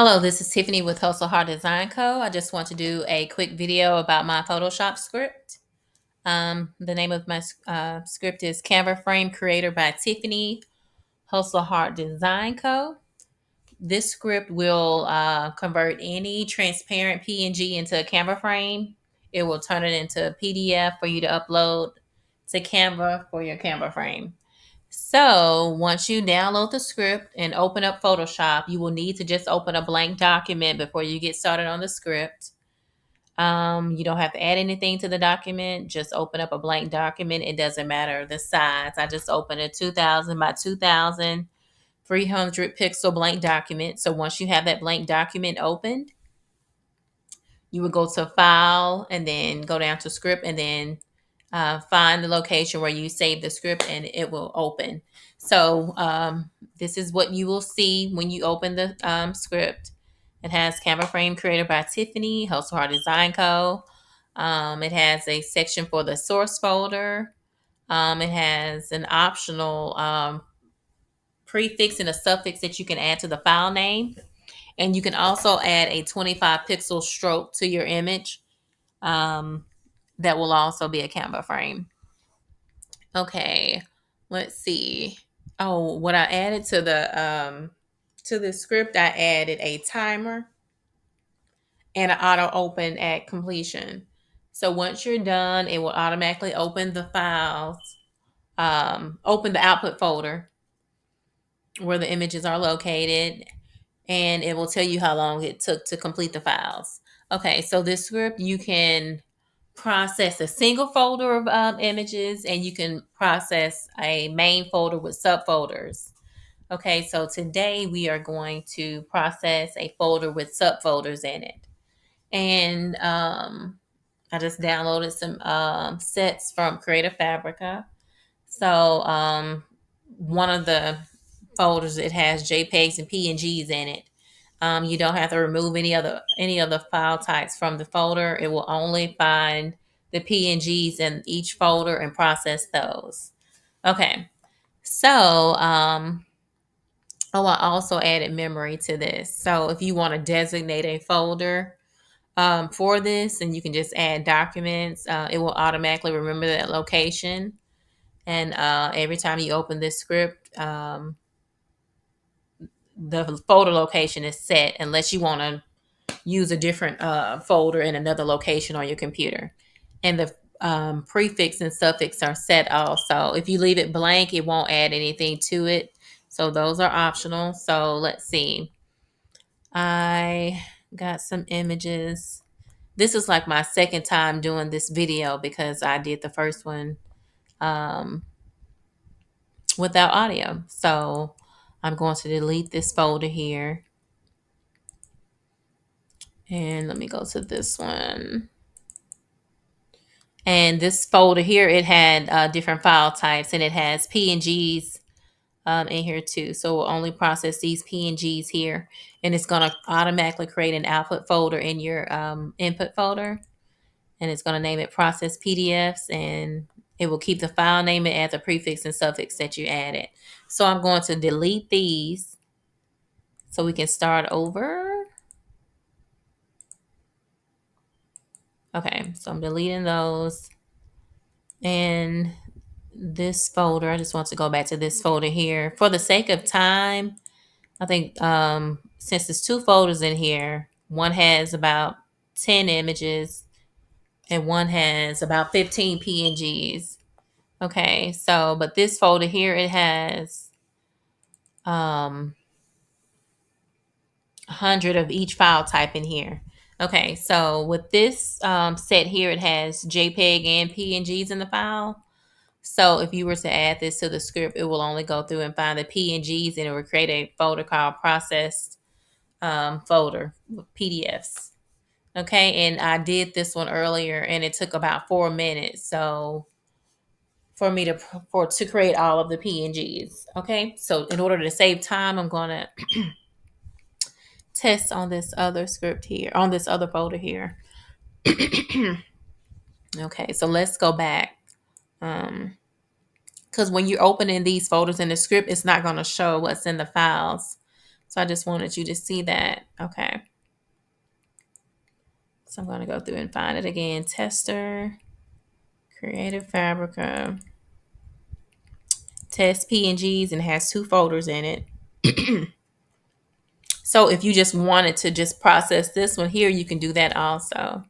Hello, this is Tiffany with Hustle Hard Design Co. I just want to do a quick video about my Photoshop script. The name of my script is Canva Frame Creator by Tiffany, Hustle Hard Design Co. This script will convert any transparent PNG into a Canva frame. It will turn it into a PDF for you to upload to Canva for your Canva frame. So once you download the script and open up Photoshop, you will need to just open a blank document before you get started on the script. You don't have to add anything to the document. Just open up a blank document. It doesn't matter the size. I just opened a 2000 by 2000 300 pixel blank document. So once you have that blank document opened, you would go to File and then go down to Script and then find the location where you save the script and it will open. So this is what you will see when you open the script. It has Canva Frame Creator by Tiffany, Hustle Hard Design Co. It has a section for the source folder. It has an optional prefix and a suffix that you can add to the file name. And you can also add a 25 pixel stroke to your image. That will also be a Canva frame. Okay, let's see. Oh, what I added to the script, I added a timer and an auto open at completion. So once you're done, it will automatically open the files, open the output folder where the images are located, and it will tell you how long it took to complete the files. Okay, so this script, you can process a single folder of images, and you can process a main folder with subfolders. Okay, so today we are going to process a folder with subfolders in it. And I just downloaded some sets from Creative Fabrica. So one of the folders, it has JPEGs and PNGs in it. You don't have to remove any other file types from the folder. It will only find the PNGs in each folder and process those. Okay, so oh, I also added memory to this. So if you want to designate a folder for this, and you can just add documents, it will automatically remember that location. And every time you open this script, the folder location is set unless you want to use a different folder in another location on your computer. And the prefix and suffix are set also. If you leave it blank, it won't add anything to it. So those are optional. So let's see. I got some images. This is like my second time doing this video because I did the first one um, without audio. So I'm going to delete this folder here. And let me go to this one. And this folder here, it had different file types, and it has PNGs in here too. So we'll only process these PNGs here, and it's going to automatically create an output folder in your input folder, and it's going to name it process PDFs, and it will keep the file name and add the prefix and suffix that you added. So I'm going to delete these so we can start over. Okay, so I'm deleting those. And this folder, I just want to go back to this folder here. For the sake of time, I think since there's two folders in here, one has about 10 images and one has about 15 PNGs. Okay, so, but this folder here, it has 100 of each file type in here. Okay, so with this set here, it has JPEG and PNGs in the file. So if you were to add this to the script, it will only go through and find the PNGs, and it will create a folder called processed folder with PDFs. Okay, and I did this one earlier, and it took about 4 minutes. So for me to create all of the PNGs. Okay, so in order to save time, I'm gonna test on this other script here, on this other folder here. Okay, so let's go back. Because when you're opening these folders in the script, it's not going to show what's in the files. So I just wanted you to see that. Okay. So I'm going to go through and find it again. Tester, Creative Fabrica, Test PNGs, and it has 2 folders in it. So if you just wanted to just process this one here, you can do that also.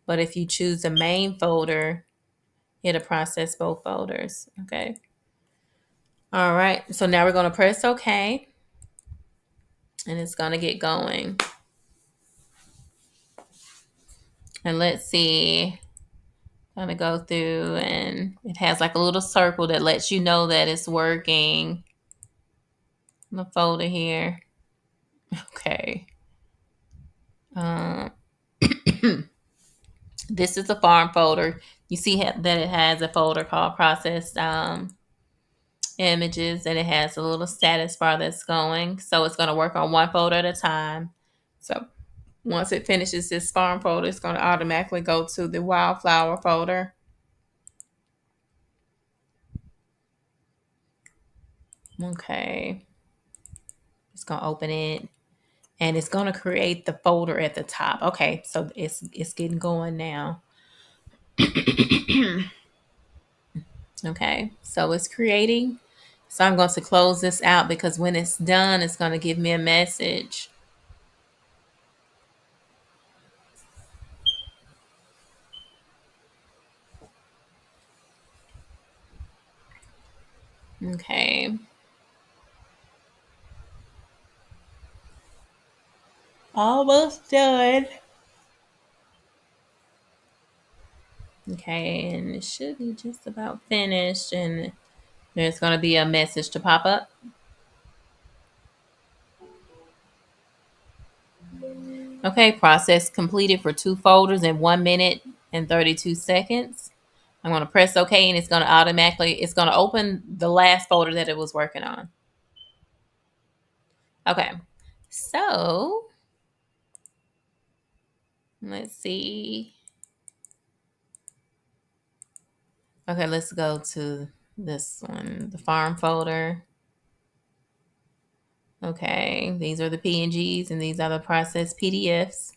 But if you choose the main folder, it'll process both folders. Okay. All right. So now we're going to press OK. And it's going to get going. And let's see. I'm going to go through and it has like a little circle that lets you know that it's working. The folder here. Okay. This is the farm folder. You see that it has a folder called processed images, and it has a little status bar that's going. So it's going to work on one folder at a time. So once it finishes this farm folder, it's going to automatically go to the wildflower folder. Okay. It's going to open it. And it's going to create the folder at the top. Okay, so it's getting going now. Okay, so it's creating. So I'm going to close this out because when it's done, it's going to give me a message. Okay. Almost done. Okay, and it should be just about finished, and there's going to be a message to pop up. Okay, process completed for 2 folders in 1 minute and 32 seconds. I'm going to press OK, and it's going to open the last folder that it was working on. Okay, so let's see. Okay, let's go to this one, the farm folder. Okay, these are the PNGs and these are the processed PDFs.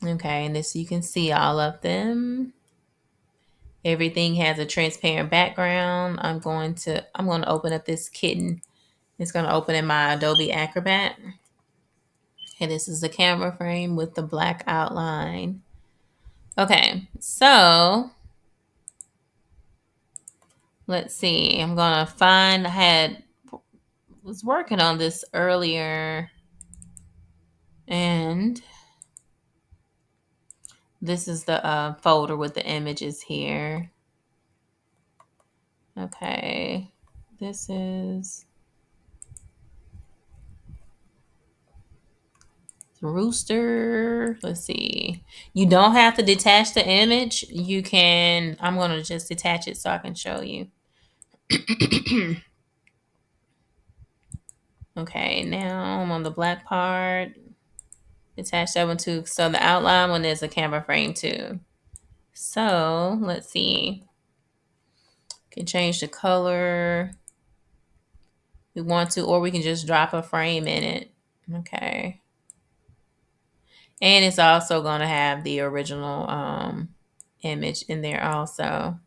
Okay, and this you can see all of them. Everything has a transparent background. I'm going to open up this kitten. It's going to open in my Adobe Acrobat. And this is the Canva frame with the black outline. Okay, so let's see. I'm going to find, was working on this earlier, and this is the folder with the images here. Okay, this is rooster. Let's see. You don't have to detach the image. You can, I'm going to just detach it so I can show you. Okay, now I'm on the black part. Attach that one too. So the outline one is a Canva frame too. So let's see. Can change the color we want to, or we can just drop a frame in it. Okay. And it's also going to have the original image in there also.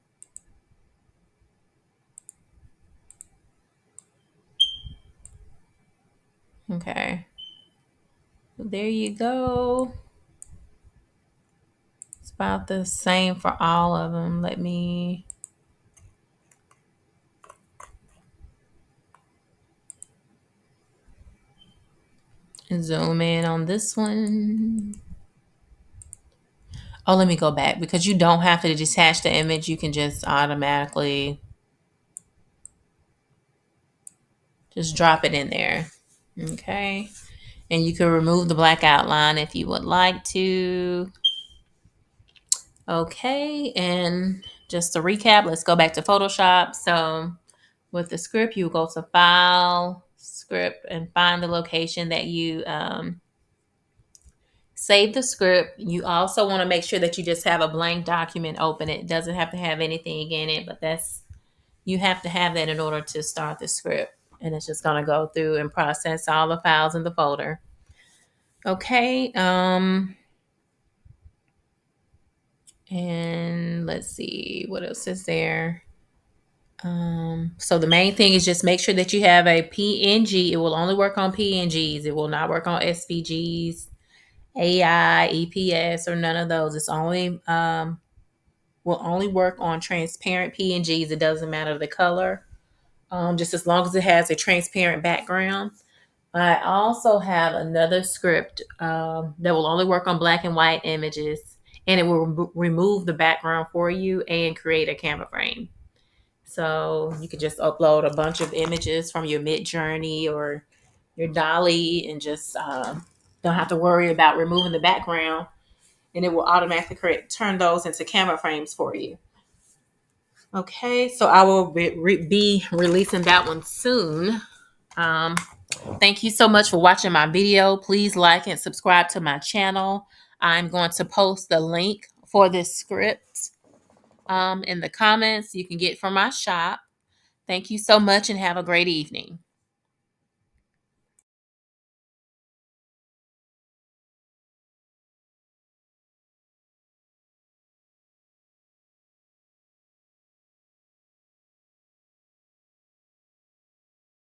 Okay. There you go. It's about the same for all of them. Let me zoom in on this one. Oh, let me go back because you don't have to detach the image. You can just automatically just drop it in there. Okay. And you can remove the black outline if you would like to. Okay. And just to recap, let's go back to Photoshop. So with the script, you go to File, Script, and find the location that you save the script. You also want to make sure that you just have a blank document open. It doesn't have to have anything in it, but that's You have to have that in order to start the script. And it's just going to go through and process all the files in the folder. Okay. And let's see what else is there. So the main thing is just make sure that you have a PNG. It will only work on PNGs. It will not work on SVGs, AI, EPS, or none of those. It's only will only work on transparent PNGs. It doesn't matter the color, just as long as it has a transparent background. I also have another script that will only work on black and white images, and it will remove the background for you and create a Canva frame. So you can just upload a bunch of images from your Midjourney or your Dolly and just don't have to worry about removing the background, and it will automatically turn those into Canva frames for you. Okay, so I will be releasing that one soon. Um, Thank you so much for watching my video. Please like and subscribe to my channel. I'm going to post the link for this script in the comments you can get from my shop. Thank you so much and have a great evening.